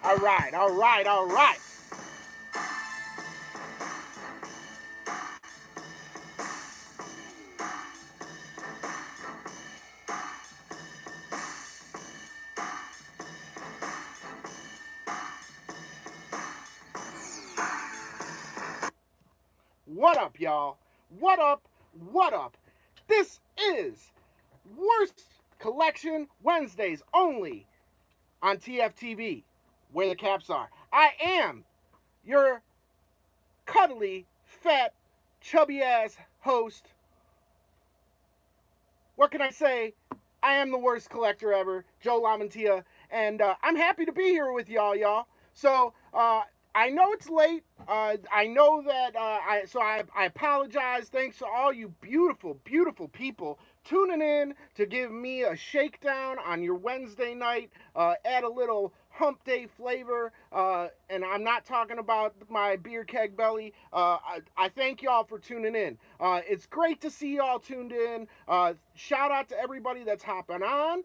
All right, all right, all right. What up, y'all? What up? What up? This is Worst Collection Wednesdays only on TFTV, where the caps are. I am your cuddly, fat, chubby ass host. What can I say? I am the worst collector ever, Joe Lamantia, and I'm happy to be here with y'all. So I know it's late. I know that I apologize. Thanks to all you beautiful, beautiful people tuning in to give me a shakedown on your Wednesday night. Add a little hump day flavor, and I'm not talking about my beer keg belly. I thank y'all for tuning in. It's great to see y'all tuned in. Shout out to everybody that's hopping on.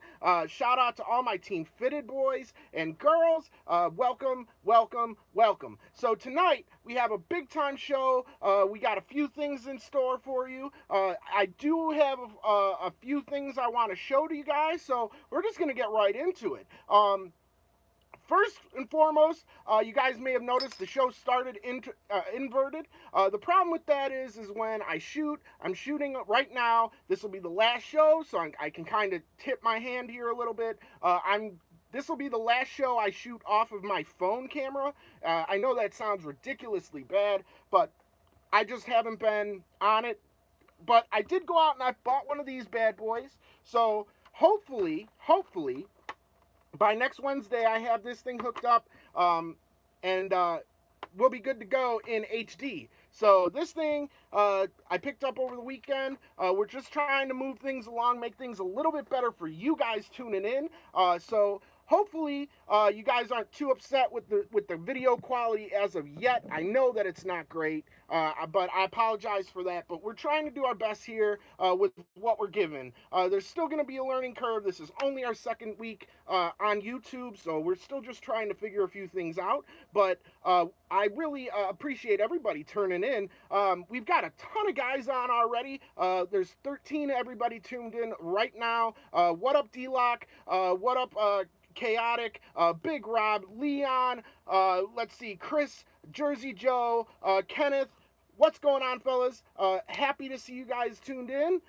Shout out to all my Team Fitted boys and girls. Welcome, welcome, welcome. So tonight we have a big time show. We got a few things in store for you. I do have a few things I want to show to you guys. So we're just gonna get right into it. First and foremost, you guys may have noticed the show started inverted. The problem with that is when I shoot, I'm shooting right now. This will be the last show, so I can kind of tip my hand here a little bit. This will be the last show I shoot off of my phone camera. I know that sounds ridiculously bad, but I just haven't been on it. But I did go out and I bought one of these bad boys. So hopefully, by next Wednesday, I have this thing hooked up, and we'll be good to go in HD. So this thing I picked up over the weekend. We're just trying to move things along, make things a little bit better for you guys tuning in. So hopefully you guys aren't too upset with the video quality as of yet. I know that it's not great, but I apologize for that. But we're trying to do our best here with what we're given. There's still going to be a learning curve. This is only our second week on YouTube, so we're still just trying to figure a few things out. But I really appreciate everybody turning in. We've got a ton of guys on already. There's 13 everybody tuned in right now. What up, D-Lock? What up, Chaotic, Big Rob, Leon, let's see, Chris, Jersey Joe, Kenneth. What's going on, fellas? Happy to see you guys tuned in.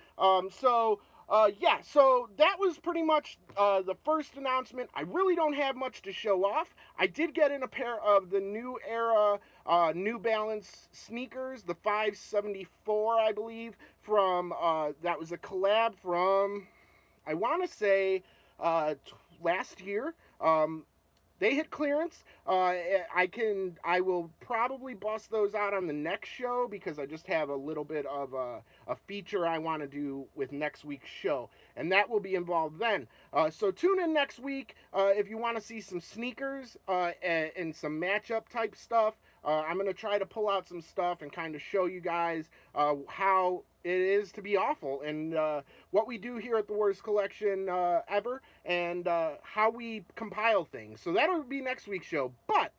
So that was pretty much the first announcement. I really don't have much to show off. I did get in a pair of the New Era New Balance sneakers, the 574, I believe, from, that was a collab from, I want to say, last year. They hit clearance. I will probably bust those out on the next show because I just have a little bit of a feature I want to do with next week's show, and that will be involved then. So tune in next week if you want to see some sneakers and some matchup type stuff. I'm going to try to pull out some stuff and kind of show you guys how it is to be awful and what we do here at the Worst Collection ever and how we compile things. So that'll be next week's show. But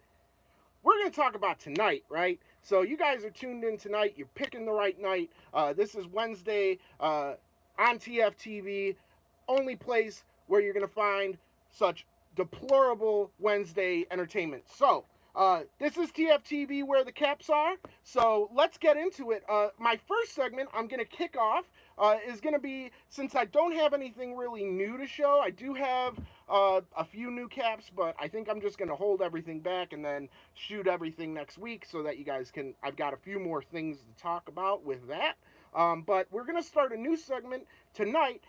we're going to talk about tonight, right? So you guys are tuned in tonight. You're picking the right night. This is Wednesday on TFTV, only place where you're going to find such deplorable Wednesday entertainment. So this is TFTV where the caps are. So let's get into it. My first segment I'm going to kick off is going to be, since I don't have anything really new to show, I do have a few new caps, but I think I'm just going to hold everything back and then shoot everything next week so that you guys can, I've got a few more things to talk about with that. But we're going to start a new segment tonight,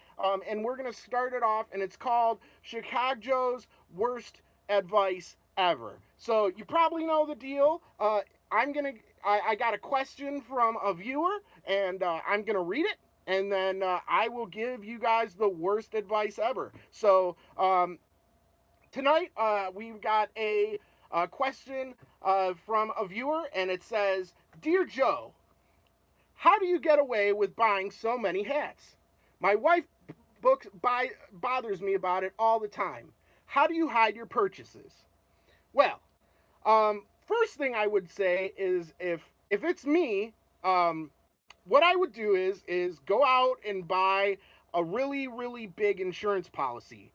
and we're going to start it off, and it's called Chicago's Worst Advice Ever. So you probably know the deal. I got a question from a viewer, and I'm gonna read it, and then I will give you guys the worst advice ever. So tonight we've got a question from a viewer, and it says, "Dear Joe, how do you get away with buying so many hats? My wife bothers me about it all the time. How do you hide your purchases?" Well, first thing I would say is if it's me, what I would do is go out and buy a really big insurance policy,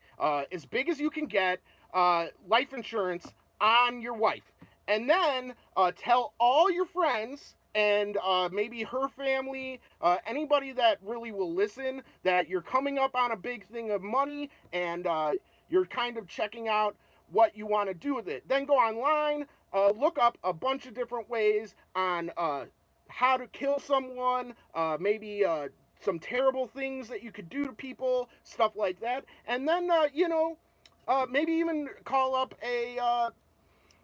as big as you can get, life insurance on your wife, and then tell all your friends and maybe her family, anybody that really will listen, that you're coming up on a big thing of money and you're kind of checking out what you want to do with it. Then go online, look up a bunch of different ways on how to kill someone, maybe some terrible things that you could do to people, stuff like that. And then, maybe even call up a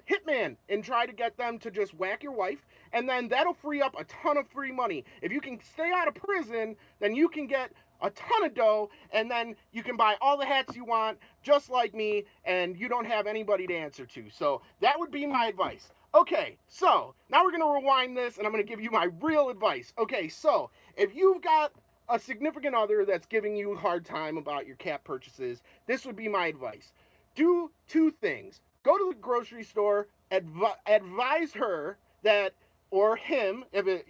hitman and try to get them to just whack your wife, and then that'll free up a ton of free money. If you can stay out of prison, then you can get a ton of dough, and then you can buy all the hats you want, just like me, and you don't have anybody to answer to. So that would be my advice. Okay, so now we're going to rewind this, and I'm going to give you my real advice. Okay, so if you've got a significant other that's giving you a hard time about your cat purchases, this would be my advice. Do two things. Go to the grocery store, advise her that, or him, if it,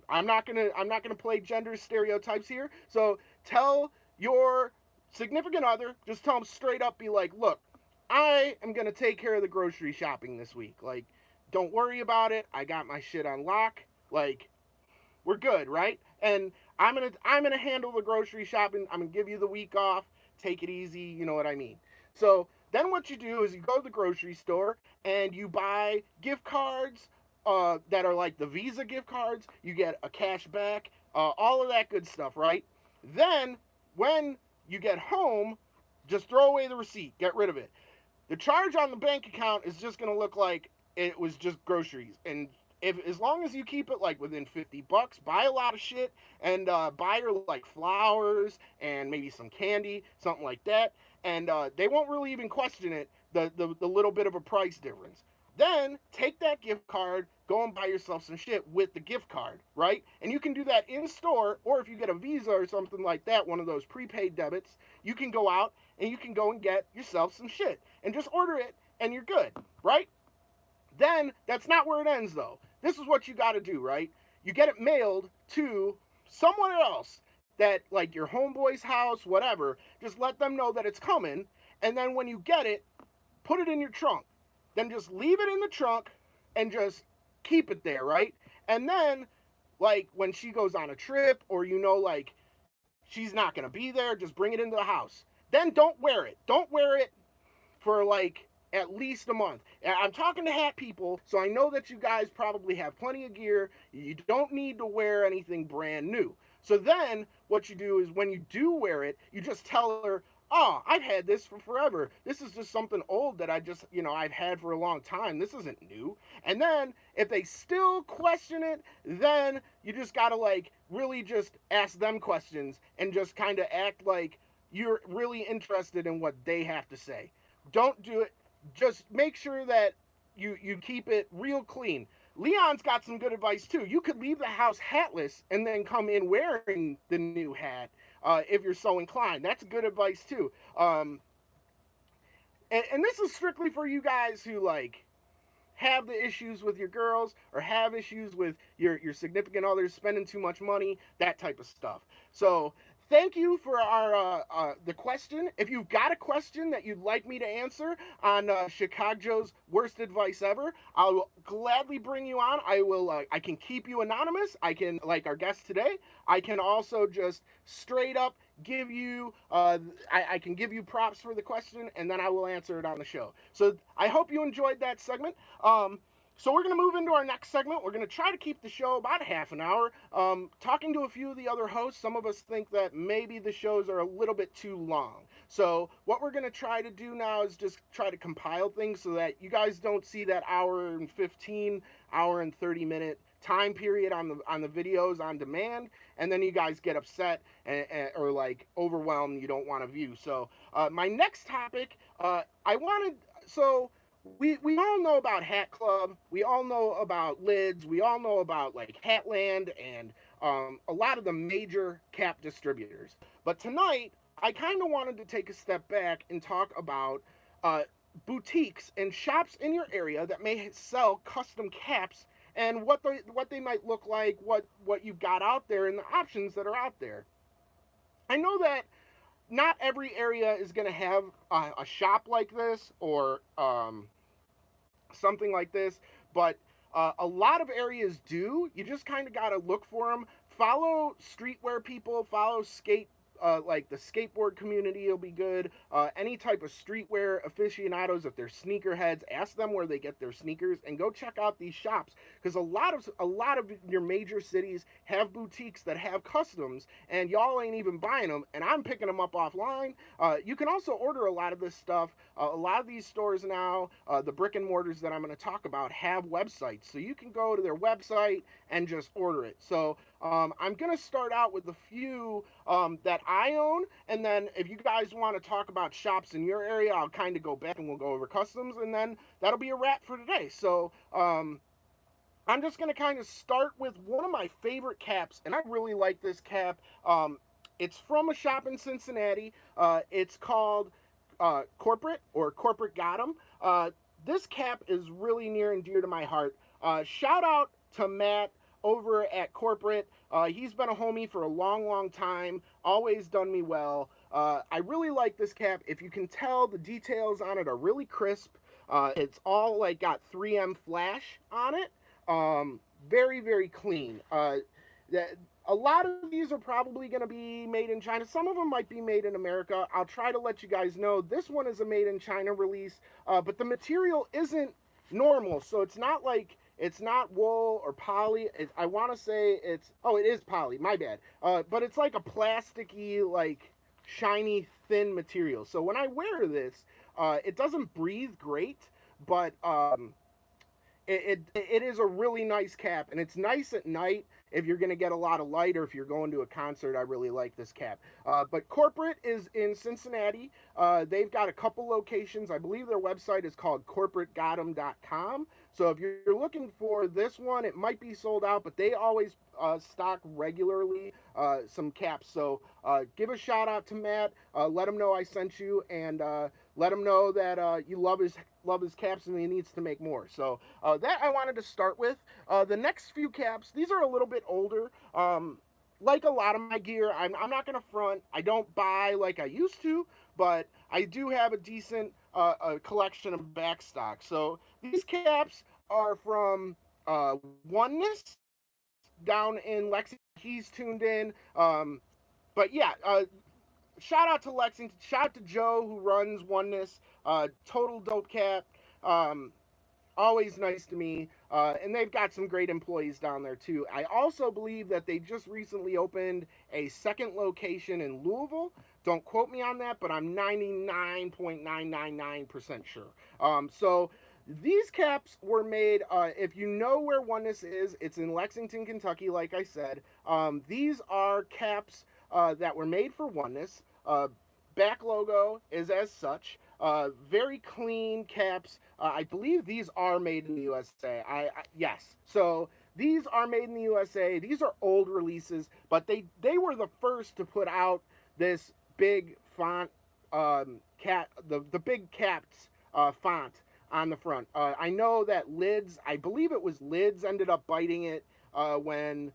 I'm not gonna play gender stereotypes here. So tell your significant other, just tell them straight up, be like, look, I am gonna take care of the grocery shopping this week. Like, don't worry about it. I got my shit on lock. Like, we're good, right? And I'm gonna handle the grocery shopping. I'm gonna give you the week off. Take it easy. You know what I mean? So then what you do is you go to the grocery store and you buy gift cards that are like the Visa gift cards. You get a cash back, all of that good stuff, right? Then when you get home, just throw away the receipt. Get rid of it. The charge on the bank account is just going to look like it was just groceries. And as long as you keep it like within $50, buy a lot of shit and buy her like flowers and maybe some candy, something like that. And they won't really even question it, the little bit of a price difference. Then take that gift card, go and buy yourself some shit with the gift card, right? And you can do that in store, or if you get a Visa or something like that, one of those prepaid debits, you can go out and you can go and get yourself some shit and just order it and you're good, right? Then that's not where it ends though. This is what you got to do, right? You get it mailed to someone else, that like your homeboy's house, whatever. Just let them know that it's coming, and then when you get it, put it in your trunk. Then just leave it in the trunk and just keep it there, right? And then like when she goes on a trip, or like she's not going to be there, just bring it into the house. Then don't wear it. Don't wear it for like at least a month. I'm talking to hat people, so I know that you guys probably have plenty of gear. You don't need to wear anything brand new. So then what you do is when you do wear it, you just tell her, oh, I've had this for forever. This is just something old that I've had for a long time. This isn't new. And then if they still question it, then you just got to like really just ask them questions and just kind of act like you're really interested in what they have to say. Don't do it. Just make sure that you keep it real clean. Leon's got some good advice too. You could leave the house hatless and then come in wearing the new hat if you're so inclined. That's good advice too. And this is strictly for you guys who like have the issues with your girls, or have issues with your significant others spending too much money, that type of stuff. So thank you for the question. If you've got a question that you'd like me to answer on Chicago's worst advice ever, I'll gladly bring you on. I can keep you anonymous. I can, like our guest today, I can also just straight up give you, I can give you props for the question, and then I will answer it on the show. So I hope you enjoyed that segment. So we're going to move into our next segment. We're going to try to keep the show about half an hour. Talking to a few of the other hosts, some of us think that maybe the shows are a little bit too long. So what we're going to try to do now is just try to compile things so that you guys don't see that hour and 15, hour and 30-minute time period on the videos on demand, and then you guys get upset or like overwhelmed, you don't want to view. So my next topic, we all know about Hat Club, we all know about Lids, we all know about like Hatland and a lot of the major cap distributors. But tonight, I kind of wanted to take a step back and talk about boutiques and shops in your area that may sell custom caps and what they might look like, what you've got out there, and the options that are out there. I know that not every area is going to have a shop like this or something like this, but a lot of areas do. You just kind of got to look for them. Follow streetwear people, follow like the skateboard community will be good. Any type of streetwear aficionados, if they're sneakerheads, ask them where they get their sneakers and go check out these shops, because a lot of your major cities have boutiques that have customs, and y'all ain't even buying them, and I'm picking them up offline. You can also order a lot of this stuff. A lot of these stores now, the brick and mortars that I'm going to talk about, have websites, so you can go to their website and just order it. So I'm going to start out with a few that I own, and then if you guys want to talk about shops in your area, I'll kind of go back and we'll go over customs, and then that'll be a wrap for today. So I'm just going to kind of start with one of my favorite caps, and I really like this cap. It's from a shop in Cincinnati. It's called Corporate, or Corporate Got 'em. This cap is really near and dear to my heart. Shout out to Matt over at Corporate. He's been a homie for a long, long time, always done me well. I really like this cap. If you can tell, the details on it are really crisp. It's all like got 3M flash on it. Very, very clean. A lot of these are probably going to be made in China. Some of them might be made in America. I'll try to let you guys know. This one is a made in China release, but the material isn't normal, so it's not wool or poly. I want to say it is poly, my bad. But it's like a plasticky, like shiny, thin material. So when I wear this, it doesn't breathe great, but it is a really nice cap, and it's nice at night if you're going to get a lot of light, or if you're going to a concert. I really like this cap. But Corporate is in Cincinnati. They've got a couple locations. I believe their website is called corporategot'em.com. So if you're looking for this one, it might be sold out, but they always stock regularly some caps. So give a shout out to Matt. Let him know I sent you, and let him know that you love his caps and he needs to make more. So that I wanted to start with. The next few caps, these are a little bit older. Like a lot of my gear, I'm not going to front. I don't buy like I used to, but I do have a decent a collection of backstock. So these caps are from Oneness down in Lexington. He's tuned in. But yeah, shout out to Lexington. Shout out to Joe, who runs Oneness. Total dope cap. Always nice to me. And they've got some great employees down there too. I also believe that they just recently opened a second location in Louisville. Don't quote me on that, but I'm 99.999% sure. So these caps were made, if you know where Oneness is, it's in Lexington, Kentucky, like I said. These are caps that were made for Oneness. Back logo is as such. Very clean caps. I believe these are made in the USA. Yes. So these are made in the USA. These are old releases, but they were the first to put out this big font, the big caps font on the front. I know that Lids, I believe it was Lids, ended up biting it when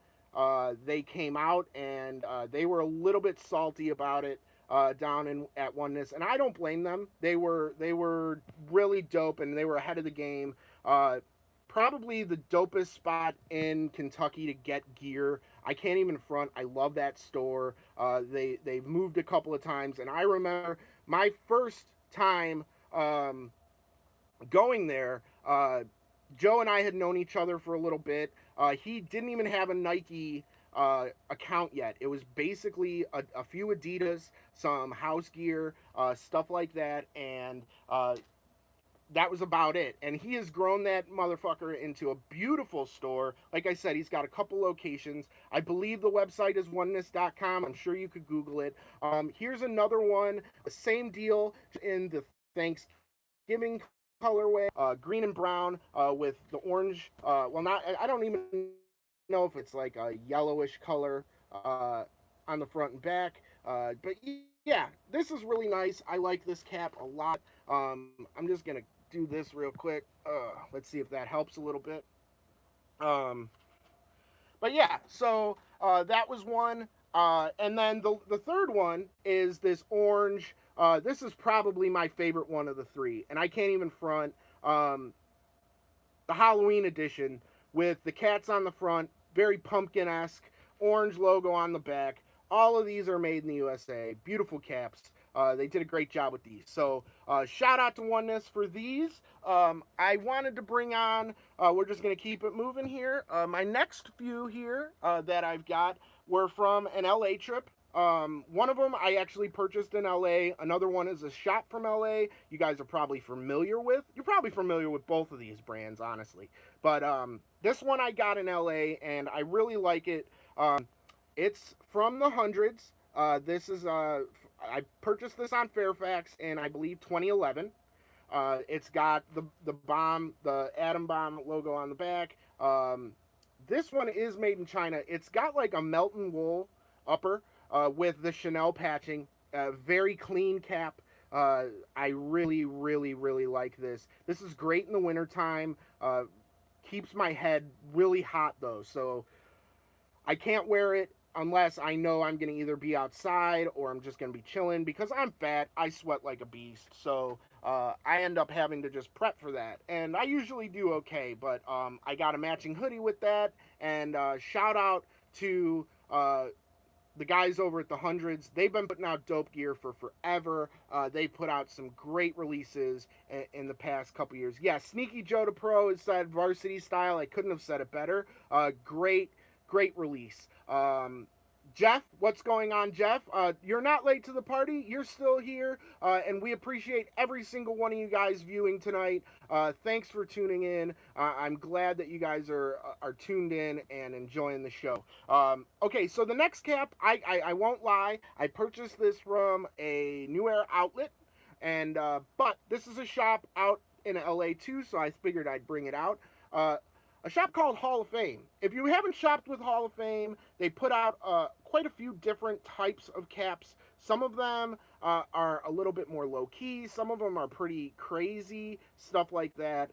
they came out, and they were a little bit salty about it. Down at Oneness, and I don't blame them. They were really dope, and they were ahead of the game. Probably the dopest spot in Kentucky to get gear. I can't even front. I love that store. They've moved a couple of times, and I remember my first time going there. Joe and I had known each other for a little bit. He didn't even have a Nike account yet. It was basically a few Adidas, some house gear, stuff like that, and that was about it. And he has grown that motherfucker into a beautiful store. Like I said, he's got a couple locations. I believe the website is oneness.com. I'm sure you could Google it. Here's another one, the same deal in the Thanksgiving colorway, green and brown with the orange. I don't even know if it's like a yellowish color on the front and back. But yeah, this is really nice. I like this cap a lot. I'm just gonna do this real quick. Let's see if that helps a little bit. Um, but yeah, so that was one. And then the third one is this orange. This is probably my favorite one of the three, and I can't even front. Um, the Halloween edition with the cats on the front, very pumpkin esque, orange logo on the back. All of these are made in the USA. Beautiful caps. They did a great job with these. So shout out to Oneness for these. I wanted to bring on. We're just gonna keep it moving here. My next few here that I've got were from an LA trip. One of them I actually purchased in LA. Another one is a shop from LA. You guys are probably familiar with. You're probably familiar with both of these brands, honestly. But this one I got in LA, and I really like it. It's from the hundreds. This is I purchased this on Fairfax in I believe 2011. It's got the atom bomb logo on the back. This one is made in China. It's got like a Melton wool upper with the Chanel patching. Very clean cap. I really, really, really like this. This is great in the wintertime. Keeps my head really hot though, so I can't wear it unless I know I'm going to either be outside or I'm just going to be chilling because I'm fat. I sweat like a beast. So I end up having to just prep for that. And I usually do okay, but I got a matching hoodie with that. And shout out to the guys over at the hundreds. They've been putting out dope gear for forever. They put out some great releases in the past couple years. Yeah, Sneaky Joe to Pro has said varsity style. I couldn't have said it better. Great release. Jeff, what's going on, Jeff? You're not late to the party. You're still here, and we appreciate every single one of you guys viewing tonight. Thanks for tuning in. I'm glad that you guys are tuned in and enjoying the show. Okay, so the next cap, I won't lie, I purchased this from a New Era outlet, and but this is a shop out in LA too, so I figured I'd bring it out. A shop called Hall of Fame. If you haven't shopped with Hall of Fame, they put out quite a few different types of caps. Some of them are a little bit more low key. Some of them are pretty crazy, stuff like that.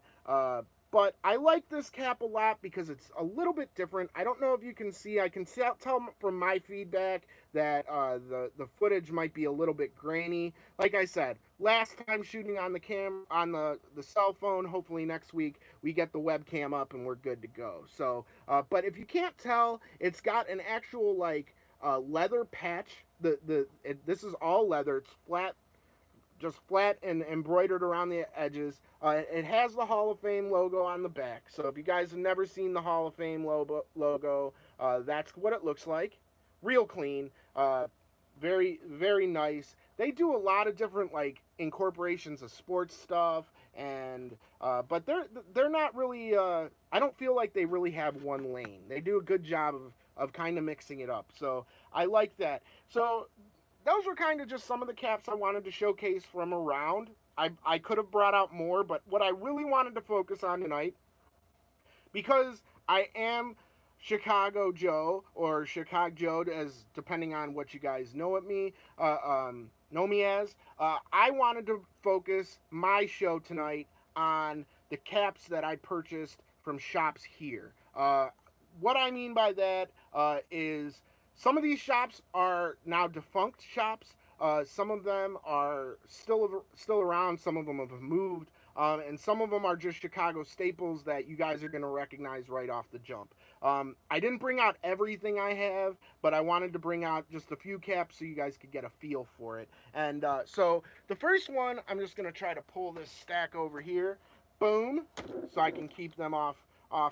But I like this cap a lot because it's a little bit different. I don't know if you can see. I can tell from my feedback that the footage might be a little bit grainy. Like I said, last time shooting on the cell phone. Hopefully next week we get the webcam up and we're good to go. So, but if you can't tell, it's got an actual like leather patch. This is all leather. It's flat, just flat and embroidered around the edges. It has the Hall of Fame logo on the back. So if you guys have never seen the Hall of Fame logo, that's what it looks like. Real clean. Very, very nice. They do a lot of different like incorporations of sports stuff, and but they're not really. I don't feel like they really have one lane. They do a good job of kind of mixing it up. So I like that. So those were kind of just some of the caps I wanted to showcase from around. I could have brought out more, but what I really wanted to focus on tonight, because I am Chicago Joe or Chicago Joe, as depending on what you guys know me as. I wanted to focus my show tonight on the caps that I purchased from shops here. What I mean by that is some of these shops are now defunct shops. Some of them are still around. Some of them have moved, and some of them are just Chicago staples that you guys are going to recognize right off the jump. I didn't bring out everything I have, but I wanted to bring out just a few caps so you guys could get a feel for it. And so the first one, I'm just going to try to pull this stack over here. Boom, so I can keep them off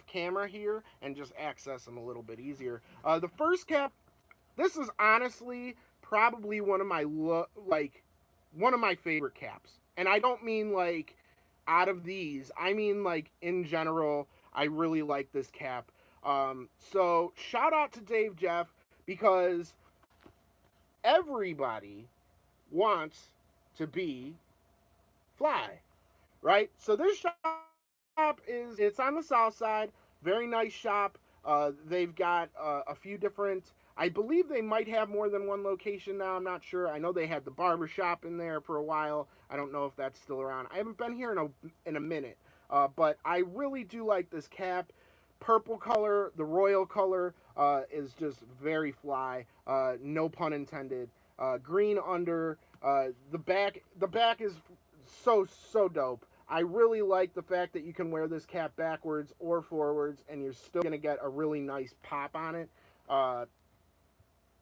camera here and just access them a little bit easier. The first cap, this is honestly probably one of my one of my favorite caps. And I don't mean like out of these. I mean like in general, I really like this cap. So shout out to Dave Jeff because everybody wants to be fly, right? So this shop it's on the south side. Very nice shop. They've got a few different I believe they might have more than one location now. I'm not sure. I know they had the barber shop in there for a while. I don't know if that's still around. I haven't been here in a minute, but I really do like this cap. Purple color, the royal color, is just very fly. No pun intended. Green under. The back is so dope. I really like the fact that you can wear this cap backwards or forwards, and you're still gonna get a really nice pop on it. Uh,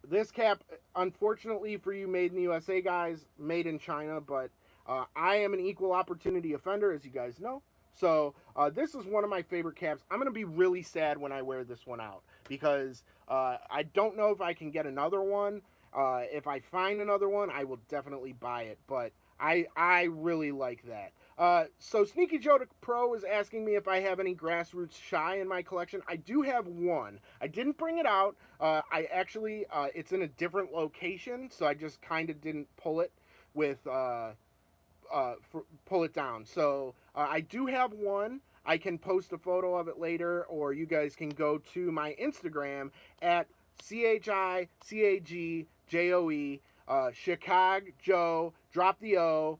this cap, unfortunately for you made in the USA guys, made in China, but I am an equal opportunity offender, as you guys know. So this is one of my favorite caps. I'm going to be really sad when I wear this one out because I don't know if I can get another one. If I find another one, I will definitely buy it, but I really like that. So Sneaky Joe Pro is asking me if I have any Grassroots Shy in my collection. I do have one. I didn't bring it out. I actually, it's in a different location, so I just kind of didn't pull it with, pull it down. So I do have one. I can post a photo of it later, or you guys can go to my Instagram at CHICAGJOE, Chicago Joe, drop the O,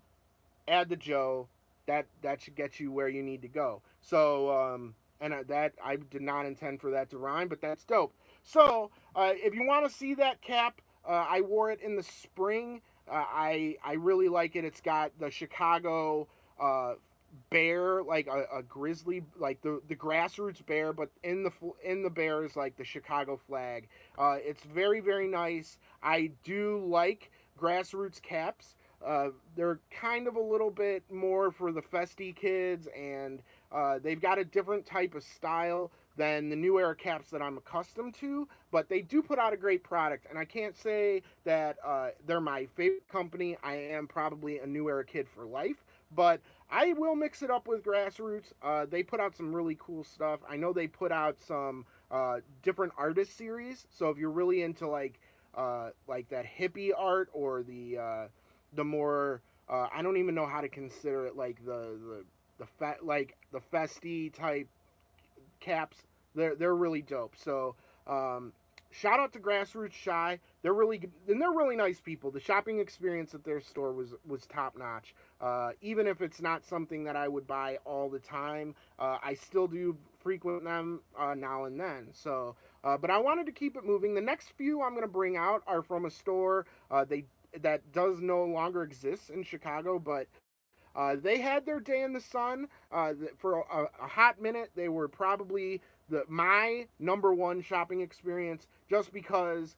add the Joe. That should get you where you need to go. So and that I did not intend for that to rhyme, but that's dope. So if you want to see that cap, I wore it in the spring. I really like it. It's got the Chicago bear, like a grizzly, like the grassroots bear, but in the bear is like the Chicago flag. It's very nice. I do like grassroots caps. They're kind of a little bit more for the festy kids, and they've got a different type of style than the New Era caps that I'm accustomed to, but they do put out a great product, and I can't say that they're my favorite company. I am probably a New Era kid for life, but I will mix it up with Grassroots. They put out some really cool stuff. I know they put out some different artist series, so if you're really into like that hippie art or the more I don't even know how to consider it, like the festy type caps. They're really dope. So shout out to Grassroots Shy. They're really nice people. The shopping experience at their store was top notch. Even if it's not something that I would buy all the time, I still do frequent them now and then. So, but I wanted to keep it moving. The next few I'm going to bring out are from a store that does no longer exist in Chicago, but they had their day in the sun for a hot minute. They were probably my number one shopping experience, just because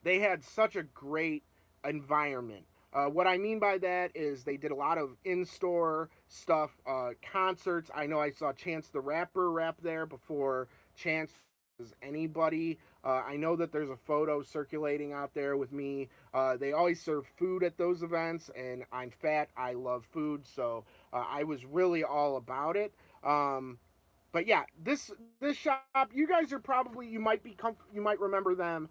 they had such a great environment. What I mean by that is they did a lot of in-store stuff, concerts. I know I saw Chance the Rapper rap there before Chance was anybody. I know that there's a photo circulating out there with me. They always serve food at those events, and I'm fat. I love food, so I was really all about it. But yeah, this shop, you guys are probably you might remember them.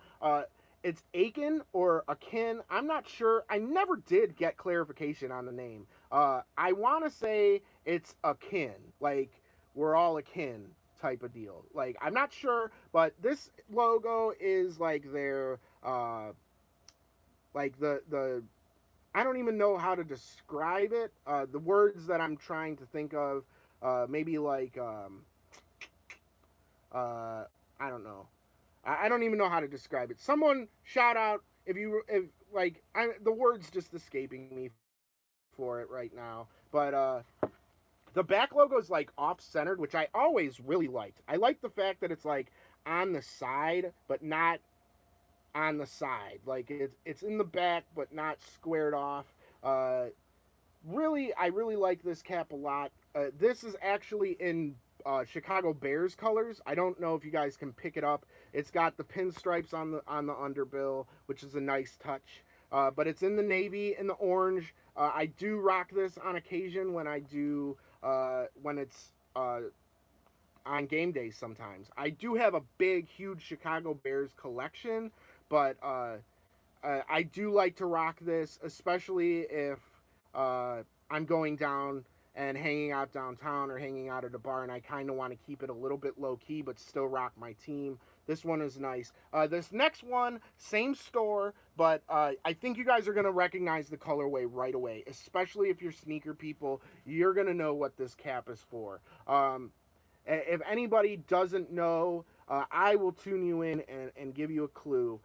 It's Akin or Akin. I'm not sure. I never did get clarification on the name. I want to say it's Akin, like we're all akin type of deal. Like I'm not sure, but this logo is like their like the I don't even know how to describe it. The words that I'm trying to think of, maybe like uh, I don't know. I don't even know how to describe it. Someone shout out if like the words just escaping me for it right now. But the back logo is like off centered, which I always really liked. I like the fact that it's like on the side, but not on the side. Like it's in the back, but not squared off. I really like this cap a lot. This is actually in Chicago Bears colors. I don't know if you guys can pick it up. It's got the pinstripes on the underbill, which is a nice touch. But it's in the navy and the orange. I do rock this on occasion when it's on game days sometimes. I do have a big, huge Chicago Bears collection, but I do like to rock this, especially if I'm going down and hanging out downtown or hanging out at a bar, and I kind of want to keep it a little bit low key but still rock my team. This one is nice. This next one, same store, but I think you guys are going to recognize the colorway right away, especially if you're sneaker people. You're going to know what this cap is for. If anybody doesn't know, I will tune you in and give you a clue.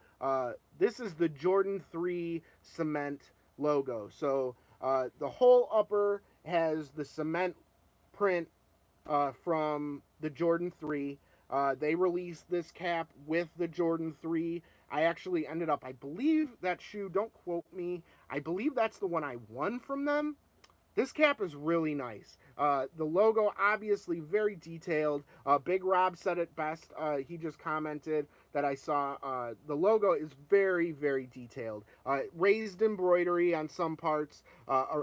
This is the Jordan 3 cement logo. So the whole upper has the cement print from the Jordan 3. They released this cap with the Jordan 3. I actually ended up, I believe that shoe, don't quote me, I believe that's the one I won from them. This cap is really nice. The logo, obviously very detailed. Big Rob said it best. He just commented that I saw the logo is very, very detailed. Raised embroidery on some parts,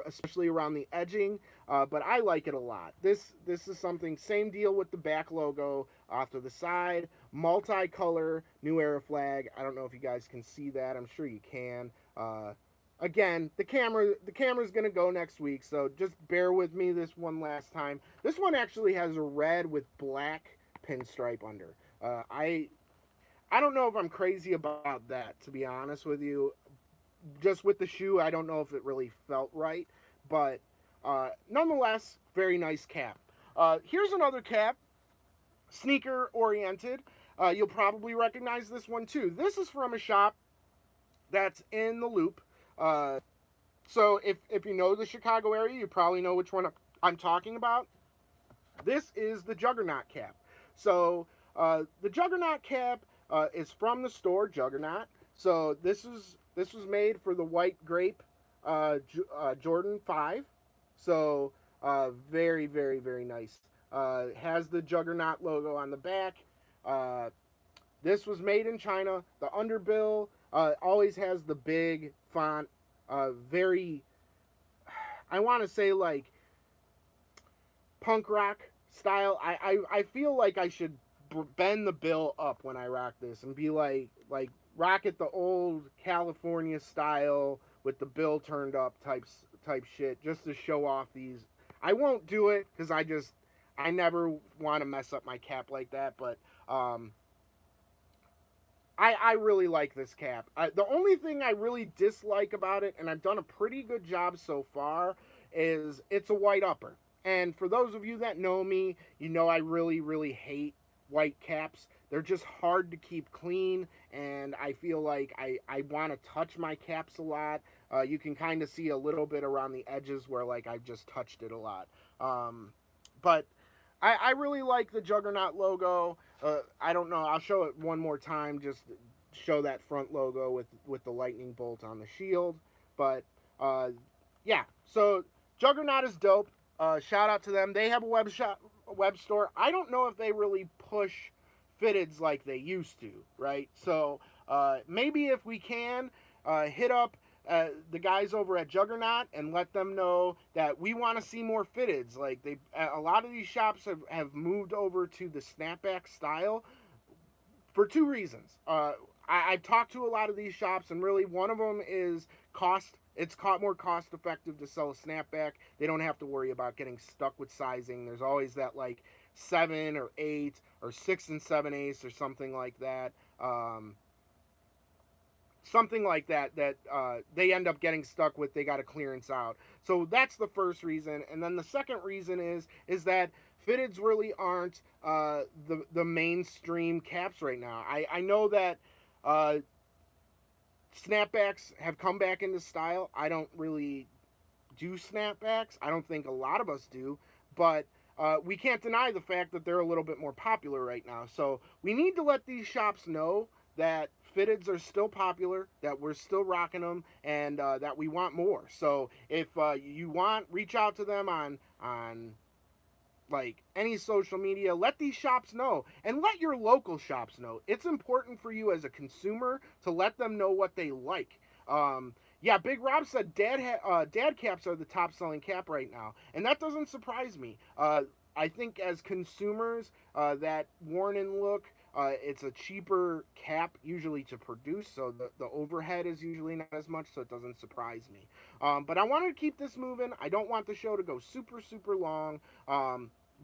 especially around the edging, but I like it a lot. This is something, same deal with the back logo off to the side. Multicolor New Era flag. I don't know if you guys can see that. I'm sure you can. Again, the camera's gonna go next week, so just bear with me this one last time. This one actually has a red with black pinstripe under. I don't know if I'm crazy about that, to be honest with you. Just with the shoe, I don't know if it really felt right, but nonetheless, very nice cap. Here's another cap, sneaker oriented. You'll probably recognize this one too. This is from a shop that's in the Loop. So if you know the Chicago area, you probably know which one I'm talking about. This is the Juggernaut cap. So the Juggernaut cap is from the store Juggernaut. So this was made for the white grape Jordan 5. So very, very, very nice. Has the Juggernaut logo on the back. This was made in China. The underbill always has the big font. Very, I want to say like punk rock style. I feel like I should bend the bill up when I rock this and be like rock it the old California style with the bill turned up type shit, just to show off these. I won't do it because I never want to mess up my cap like that, but I really like this cap. The only thing I really dislike about it, and I've done a pretty good job so far, is it's a white upper. And for those of you that know me, you know I really, really hate white caps. They're just hard to keep clean, and I feel like I want to touch my caps a lot. You can kind of see a little bit around the edges where like I've just touched it a lot. But I really like the Juggernaut logo. I don't know. I'll show it one more time. Just show that front logo with the lightning bolt on the shield. But yeah. So Juggernaut is dope. Shout out to them. They have a web store. I don't know if they really push fitteds like they used to, right? So maybe if we can hit up the guys over at Juggernaut and let them know that we want to see more fitteds. Like a lot of these shops have moved over to the snapback style for two reasons. I've talked to a lot of these shops, and really one of them is cost. It's more cost effective to sell a snapback. They don't have to worry about getting stuck with sizing. There's always that like 7 or 8 or 6 and 7/8 or something like that. Something like that they end up getting stuck with. They got to clearance out. So that's the first reason. And then the second reason is that fitteds really aren't the mainstream caps right now. I know that snapbacks have come back into style. I don't really do snapbacks. I don't think a lot of us do. But we can't deny the fact that they're a little bit more popular right now. So we need to let these shops know that fitteds are still popular, that we're still rocking them, and that we want more. So if you want, reach out to them on like any social media. Let these shops know, and let your local shops know. It's important for you as a consumer to let them know what they like. Yeah, Big Rob said dad caps are the top selling cap right now, and that doesn't surprise me. I think as consumers, that worn in look, It's a cheaper cap usually to produce, so the overhead is usually not as much, so it doesn't surprise me. But I wanted to keep this moving. I don't want the show to go super, super long.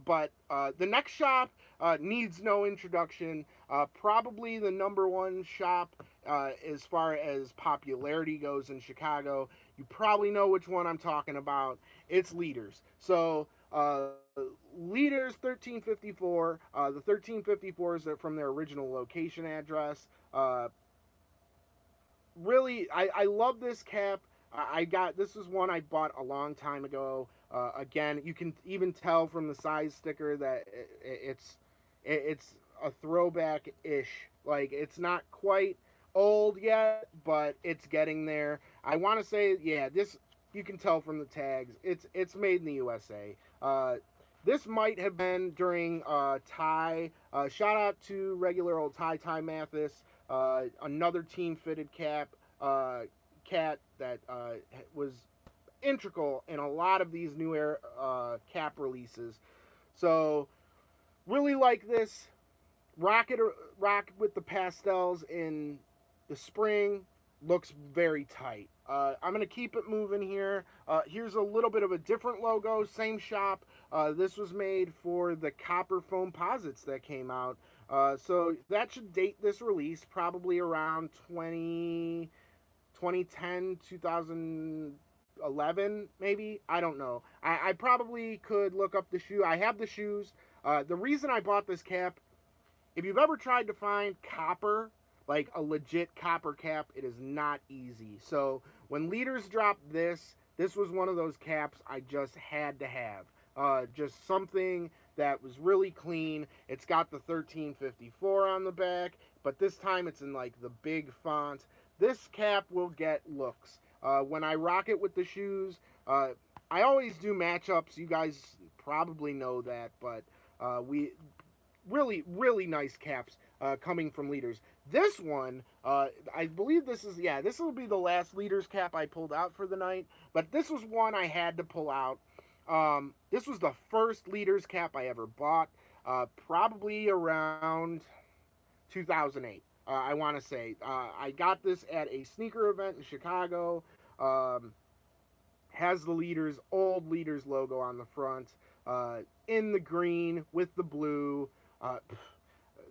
But the next shop needs no introduction. Probably the number one shop as far as popularity goes in Chicago. You probably know which one I'm talking about. It's Leaders. So Leaders 1354. The 1354s are from their original location address. Really, I love this cap. I got this is one I bought a long time ago. Again, you can even tell from the size sticker that it's a throwback ish. Like it's not quite old yet, but it's getting there. I want to say, yeah, this you can tell from the tags. It's made in the USA. This might have been during Ty. Shout out to regular old Ty Mathis. Another team fitted cat that was integral in a lot of these new cap releases. So really like this. Rock with the pastels in the spring. Looks very tight. I'm gonna keep it moving here. Here's a little bit of a different logo, same shop. This was made for the copper foam posits that came out. So that should date this release probably around 2010, 2011, maybe. I don't know. I probably could look up the shoe. I have the shoes. The reason I bought this cap, if you've ever tried to find copper, like a legit copper cap, it is not easy. So when Leaders dropped this was one of those caps I just had to have. Just something that was really clean. It's got the 1354 on the back, but this time it's in like the big font. This cap will get looks. When I rock it with the shoes, I always do matchups. You guys probably know that, but we really, really nice caps coming from Leaders. This one, I believe this will be the last Leaders cap I pulled out for the night, but this was one I had to pull out. This was the first Leaders cap I ever bought, probably around 2008. I want to say I got this at a sneaker event in Chicago. Has the old Leaders logo on the front, in the green with the blue.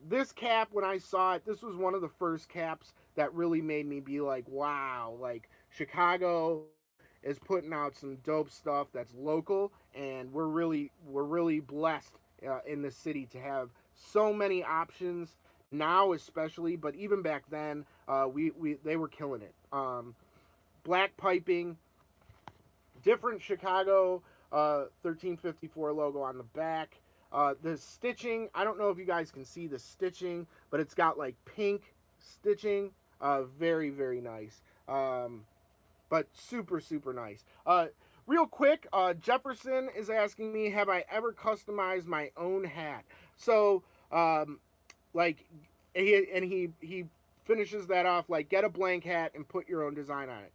This cap, when I saw it, this was one of the first caps that really made me be like, wow, like Chicago is putting out some dope stuff that's local, and we're really blessed in the city to have so many options now, especially, but even back then, they were killing it. Black piping, different Chicago 1354 logo on the back. The stitching, I don't know if you guys can see the stitching, but it's got like pink stitching. Very, very nice. But super, super nice. Real quick, Jefferson is asking me, have I ever customized my own hat? So, like, he finishes that off like, get a blank hat and put your own design on it.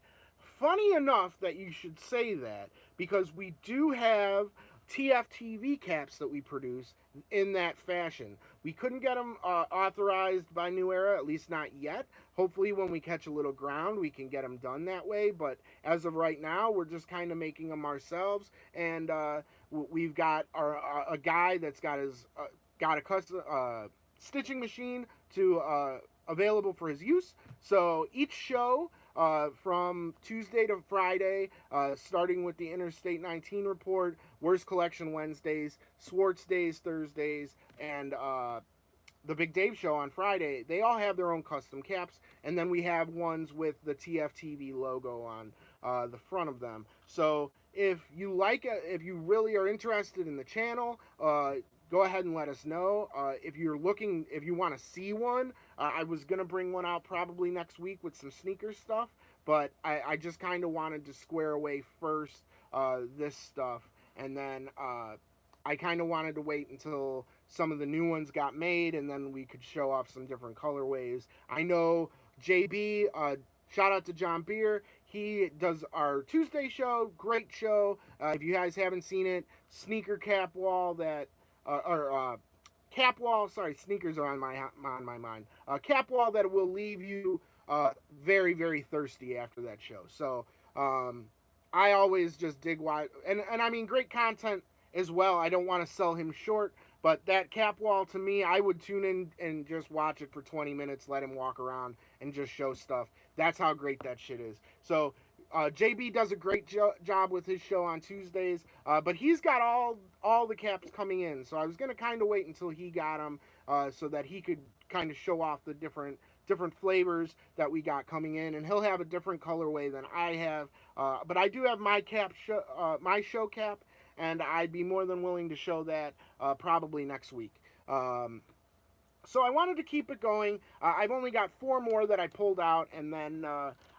Funny enough that you should say that, because we do have TFTV caps that we produce in that fashion. We couldn't get them authorized by New Era, at least not yet. Hopefully, when we catch a little ground, we can get them done that way. But as of right now, we're just kind of making them ourselves, and we've got a guy that's got a custom stitching machine to available for his use. So each show, from Tuesday to Friday, starting with the Interstate 19 report, Worst Collection Wednesdays, Swartz Days Thursdays, and the Big Dave Show on Friday. They all have their own custom caps, and then we have ones with the TFTV logo on the front of them. So if you really are interested in the channel, go ahead and let us know. If you want to see one, I was going to bring one out probably next week with some sneaker stuff, but I just kind of wanted to square away first this stuff, and then I kind of wanted to wait until some of the new ones got made, and then we could show off some different colorways. I know JB, shout out to John Beer. He does our Tuesday show. Great show. If you guys haven't seen it, sneaker cap wall that cap wall. Sorry, sneakers are on my mind. Cap wall that will leave you very very thirsty after that show. So um, I always just dig wide, and I mean great content as well. I don't want to sell him short, but that cap wall to me, I would tune in and just watch it for 20 minutes, let him walk around and just show stuff. That's how great that shit is. So JB does a great job with his show on Tuesdays, but he's got all the caps coming in. So I was gonna kind of wait until he got them, so that he could kind of show off the different flavors that we got coming in, and he'll have a different colorway than I have. But I do have my my show cap, and I'd be more than willing to show that probably next week. So I wanted to keep it going. I've only got 4 more that I pulled out, and then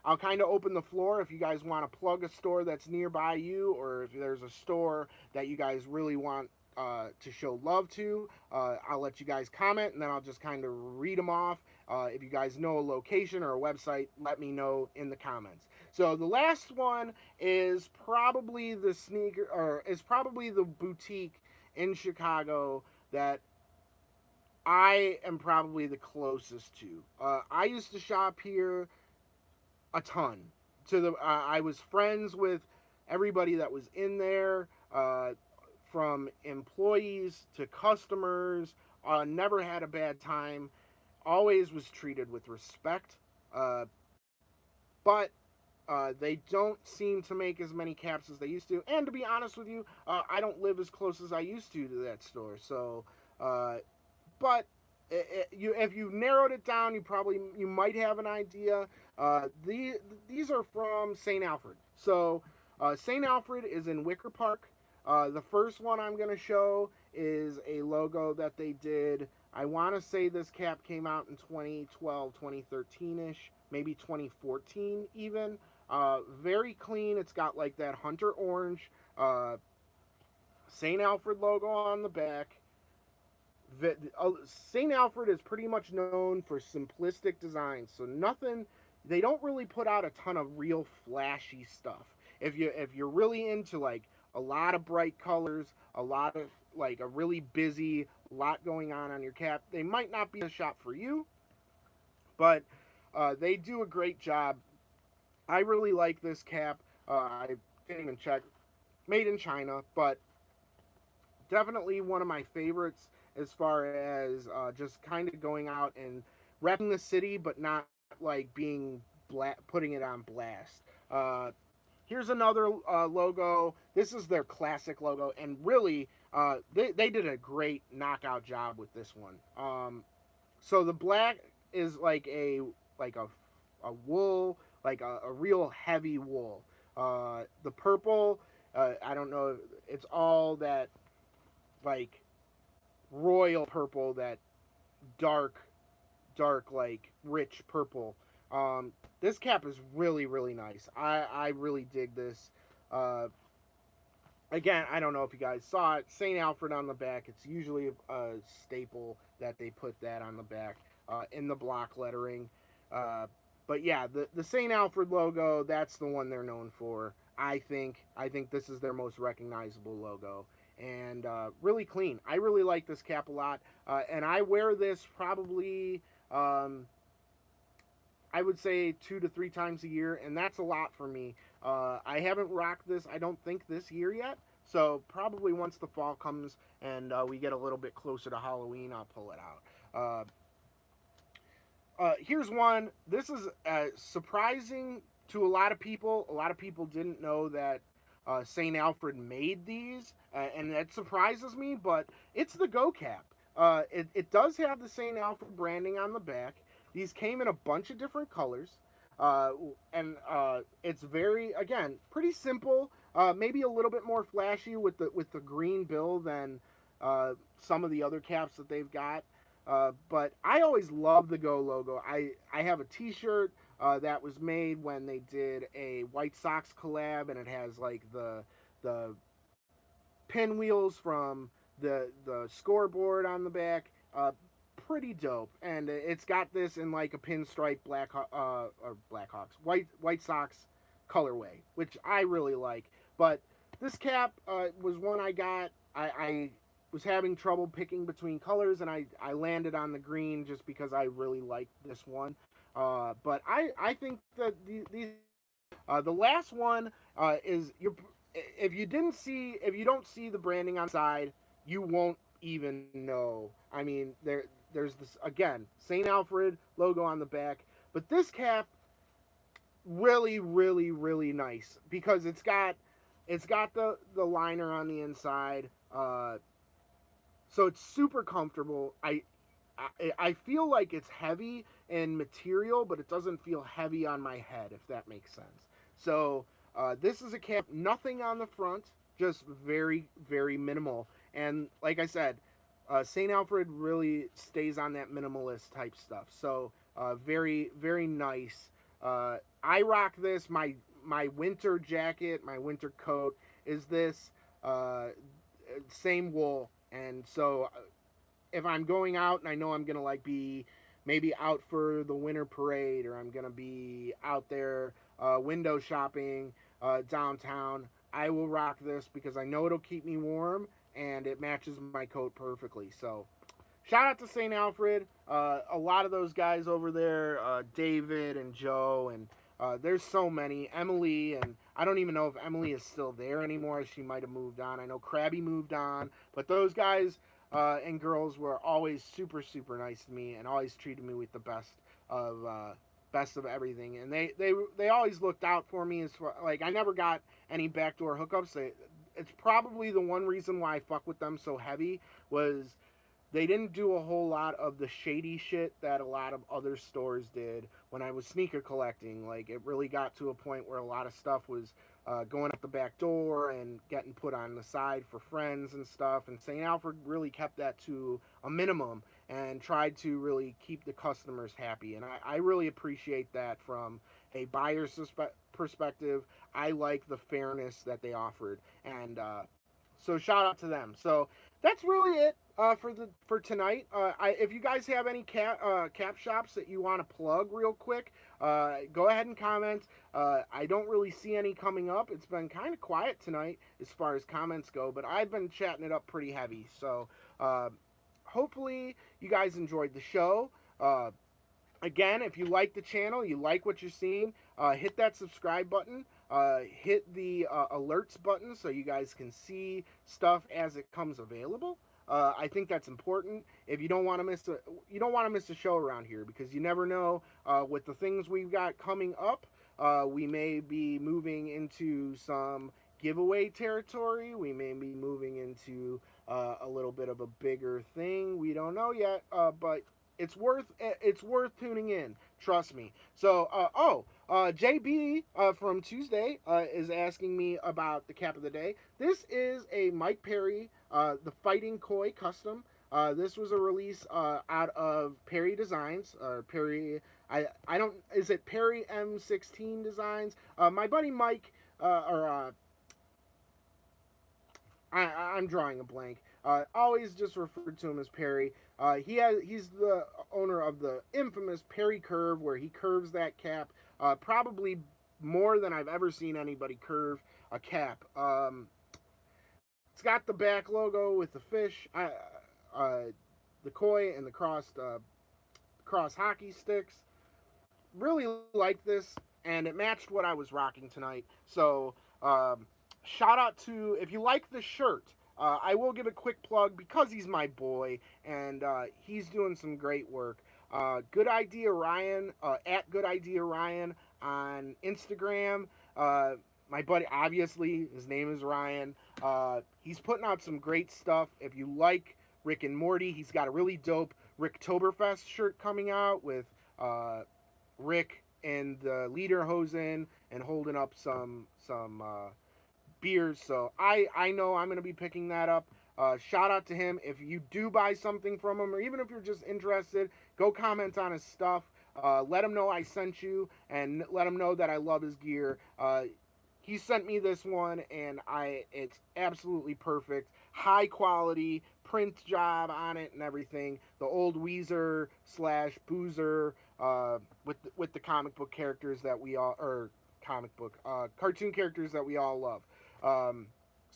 I'll kind of open the floor if you guys want to plug a store that's nearby you, or if there's a store that you guys really want to show love to. I'll let you guys comment, and then I'll just kind of read them off. If you guys know a location or a website, let me know in the comments. So the last one is probably the boutique in Chicago that I am probably the closest to. I used to shop here a ton. I was friends with everybody that was in there, from employees to customers. Never had a bad time. Always was treated with respect. But they don't seem to make as many caps as they used to. And to be honest with you, I don't live as close as I used to that store. So, but if you narrowed it down, you might have an idea. These are from St. Alfred. So St. Alfred is in Wicker Park. The first one I'm going to show is a logo that they did. I want to say this cap came out in 2012, 2013-ish, maybe 2014 even. Very clean. It's got like that hunter orange St. Alfred logo on the back. St. Alfred is pretty much known for simplistic designs, so they don't really put out a ton of real flashy stuff. If you're really into like a lot of bright colors, a lot of like a really busy lot going on your cap, they might not be a shop for you, but they do a great job. I really like this cap. I didn't even check. Made in China, but definitely one of my favorites as far as just kind of going out and repping the city, but not like putting it on blast. Here's another logo. This is their classic logo, and really, they did a great knockout job with this one. So the black is like a wool, like a real heavy wool. The purple, I don't know, it's all that like royal purple, that dark like rich purple. This cap is really really nice. I really dig this. Again, I don't know if you guys saw it. St. Alfred on the back. It's usually a staple that they put that on the back in the block lettering. But yeah, the St. Alfred logo, that's the one they're known for. I think this is their most recognizable logo, and really clean. I really like this cap a lot, and I wear this probably I would say 2 to 3 times a year, and that's a lot for me. I haven't rocked this, I don't think, this year yet. So probably once the fall comes and we get a little bit closer to Halloween, I'll pull it out. Here's one. This is surprising to a lot of people. A lot of people didn't know that St. Alfred made these, and that surprises me, but it's the Go Cap. It does have the St. Alfred branding on the back. These came in a bunch of different colors, and it's very, again, pretty simple. Maybe a little bit more flashy with the green bill than some of the other caps that they've got. But I always love the Go logo. I have a T-shirt that was made when they did a White Sox collab, and it has like the pinwheels from the scoreboard on the back. Pretty dope, and it's got this in like a pinstripe White Sox colorway, which I really like. But this cap was one I got. was having trouble picking between colors, and I landed on the green just because I really like this one. But I think that these the last one is you. If you don't see the branding on the side, you won't even know. I mean, there's this again Saint Alfred logo on the back, but this cap really nice because it's got the liner on the inside. So it's super comfortable. I feel like it's heavy in material, but it doesn't feel heavy on my head, if that makes sense. So this is a cap, nothing on the front, just very minimal. And like I said, St. Alfred really stays on that minimalist type stuff. So very nice. I rock this. My winter jacket, my winter coat is this same wool, and so if I'm going out and I know I'm gonna like be maybe out for the winter parade, or I'm gonna be out there window shopping downtown, I will rock this because I know it'll keep me warm and it matches my coat perfectly. So shout out to St. Alfred. A lot of those guys over there, David and Joe, and there's so many. Emily, and I don't even know if Emily is still there anymore. She might have moved on. I know Krabby moved on, but those guys and girls were always super nice to me and always treated me with the best of everything. And they always looked out for me as far, like I never got any backdoor hookups. It's probably the one reason why I fuck with them so heavy was they didn't do a whole lot of the shady shit that a lot of other stores did when I was sneaker collecting. Like, it really got to a point where a lot of stuff was going out the back door and getting put on the side for friends and stuff. And St. Alfred really kept that to a minimum and tried to really keep the customers happy. And I really appreciate that from a buyer's perspective. I like the fairness that they offered. And so shout out to them. So that's really it for tonight. If you guys have any cap shops that you want to plug real quick, go ahead and comment. I don't really see any coming up. It's been kind of quiet tonight as far as comments go, but I've been chatting it up pretty heavy. So hopefully you guys enjoyed the show. Again, if you like the channel, you like what you're seeing, hit that subscribe button. Hit the alerts button so you guys can see stuff as it comes available. I think that's important. If you don't want to miss a show around here, because you never know with the things we've got coming up. We may be moving into some giveaway territory. We may be moving into a little bit of a bigger thing. We don't know yet, but it's worth tuning in. Trust me. So JB from Tuesday is asking me about the cap of the day. This is a Mike Perry, the Fighting Koi custom. This was a release out of Perry Designs. Perry, I don't, is it Perry M16 Designs? My buddy Mike, I'm drawing a blank. Always just referred to him as Perry. He's the owner of the infamous Perry Curve, where he curves that cap probably more than I've ever seen anybody curve a cap. It's got the back logo with the fish, the koi, and the cross hockey sticks. Really like this, and it matched what I was rocking tonight. So shout out to, if you like the shirt, I will give a quick plug because he's my boy and he's doing some great work. Good Idea Ryan, at Good Idea Ryan on Instagram. My buddy, obviously, his name is Ryan. He's putting out some great stuff. If you like Rick and Morty, he's got a really dope Ricktoberfest shirt coming out with Rick and the Lederhosen and holding up some beers. So I know I'm going to be picking that up. Shout out to him. If you do buy something from him, or even if you're just interested, go comment on his stuff. Let him know I sent you, and let him know that I love his gear. He sent me this one, and it's absolutely perfect. High quality print job on it and everything. The old Weezer / Boozer with the comic book characters that we all, or comic book cartoon characters that we all love.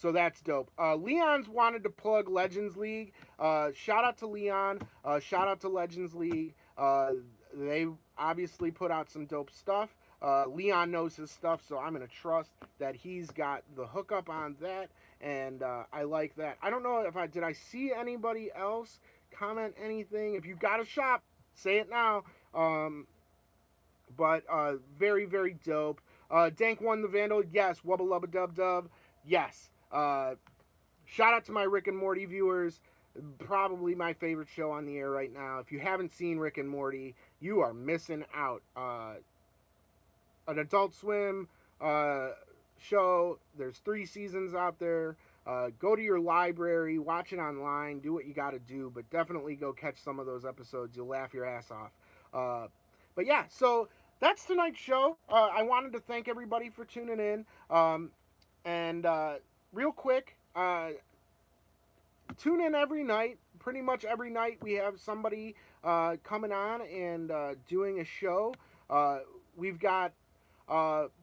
So that's dope. Leon's wanted to plug Legends League. Shout out to Leon. Shout out to Legends League. They obviously put out some dope stuff. Leon knows his stuff, so I'm going to trust that he's got the hookup on that, and I like that. I don't know if did I see anybody else comment anything. If you got a shop, say it now. But very, very dope. Dank won the Vandal. Yes. Wubba lubba dub dub. Yes. Shout out to my Rick and Morty viewers. Probably my favorite show on the air right now. If you haven't seen Rick and Morty, you are missing out. An Adult Swim show. There's 3 seasons out there. Go to your library, watch it online, do what you got to do, but definitely go catch some of those episodes. You'll laugh your ass off. But yeah, so that's tonight's show. I wanted to thank everybody for tuning in. And real quick, tune in every night. Pretty much every night we have somebody coming on and doing a show. We've got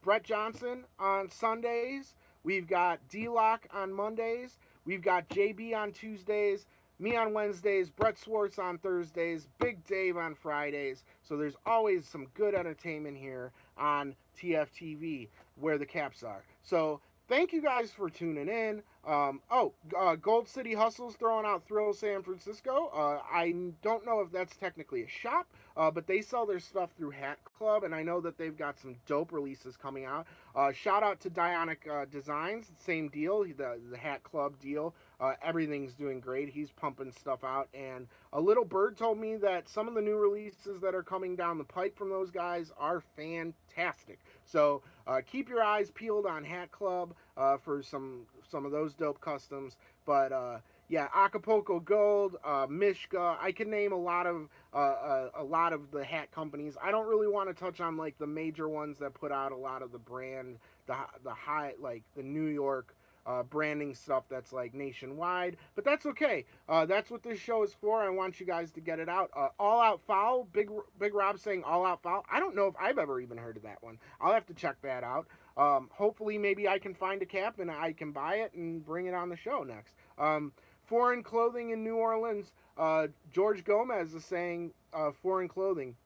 Brett Johnson on Sundays. We've got D-Lock on Mondays. We've got JB on Tuesdays. Me on Wednesdays, Brett Swartz on Thursdays, Big Dave on Fridays. So there's always some good entertainment here on TFTV, where the caps are. So thank you guys for tuning in. Gold City Hustles throwing out Thrill San Francisco. I don't know if that's technically a shop, but they sell their stuff through Hat Club, and I know that they've got some dope releases coming out. Shout out to Dionic Designs, same deal, the Hat Club deal. Everything's doing great. He's pumping stuff out, and a little bird told me that some of the new releases that are coming down the pipe from those guys are fantastic. So keep your eyes peeled on Hat Club for some of those dope customs. But yeah, Acapulco Gold, Mishka. I can name a lot of the hat companies. I don't really want to touch on like the major ones that put out a lot of the brand, the high, like the New York branding stuff that's like nationwide, but that's okay. That's what this show is for. I want you guys to get it out. All Out Foul, Big Rob saying All Out Foul. I don't know if I've ever even heard of that one. I'll have to check that out. Hopefully maybe I can find a cap and I can buy it and bring it on the show next. Foreign Clothing in New Orleans, George Gomez is saying foreign clothing.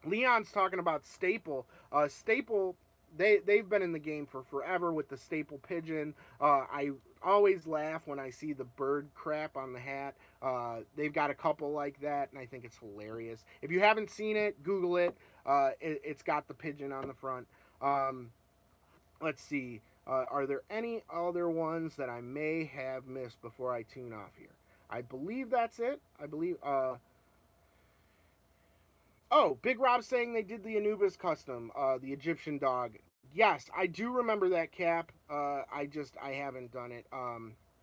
Leon's talking about Staple. Staple, they've been in the game for forever with the Staple Pigeon. I always laugh when I see the bird crap on the hat. They've got a couple like that, and I think it's hilarious. If you haven't seen it, Google it. It's got the pigeon on the front. Let's see. Are there any other ones that I may have missed before I tune off here? I believe that's it. I believe... Oh, Big Rob saying they did the Anubis custom, the Egyptian dog. Yes, I do remember that cap. I haven't done it.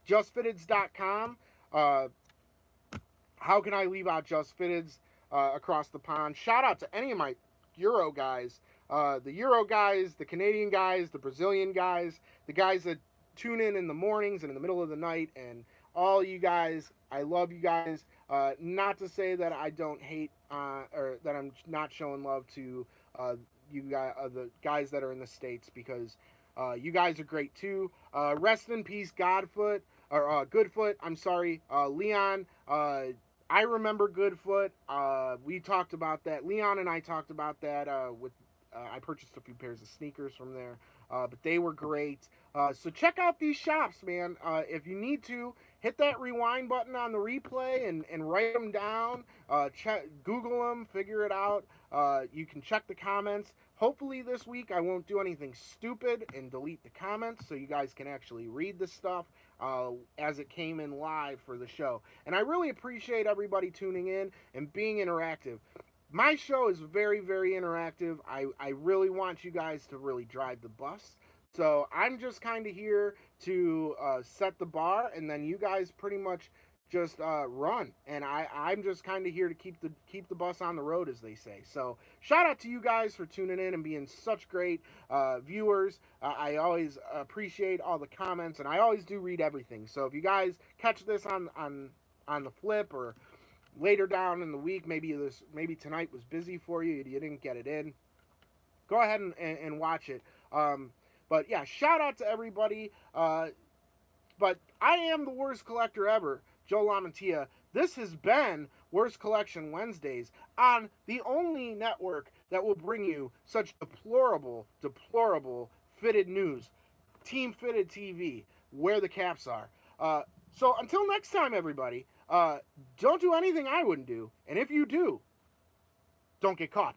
JustFitteds.com. How can I leave out JustFitteds across the pond? Shout out to any of my Euro guys. The Euro guys, the Canadian guys, the Brazilian guys, the guys that tune in the mornings and in the middle of the night, and all you guys. I love you guys. Not to say that I don't hate or that I'm not showing love to you guys, the guys that are in the States, because you guys are great too. Rest in peace, Godfoot or Goodfoot. I'm sorry, Leon. I remember Goodfoot. We talked about that. Leon and I talked about that with. I purchased a few pairs of sneakers from there, but they were great. So check out these shops, man. If you need to, hit that rewind button on the replay and write them down. Google them, figure it out. You can check the comments. Hopefully this week I won't do anything stupid and delete the comments, so you guys can actually read the stuff as it came in live for the show. And I really appreciate everybody tuning in and being interactive. My show is very, very interactive. I really want you guys to really drive the bus. So I'm just kind of here to set the bar, and then you guys pretty much just run. And I'm just kind of here to keep the bus on the road, as they say. So shout out to you guys for tuning in and being such great viewers. I always appreciate all the comments, and I always do read everything. So if you guys catch this on the flip or later down in the week, maybe tonight was busy for you, you didn't get it in, go ahead and watch it. But yeah, shout out to everybody. But I am the worst collector ever, Joe Lamantia. This has been Worst Collection Wednesdays on the only network that will bring you such deplorable, deplorable fitted news. Team Fitted TV, where the caps are. So until next time, everybody, don't do anything I wouldn't do. And if you do, don't get caught.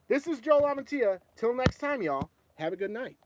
This is Joe Lamantia. Till next time, y'all. Have a good night.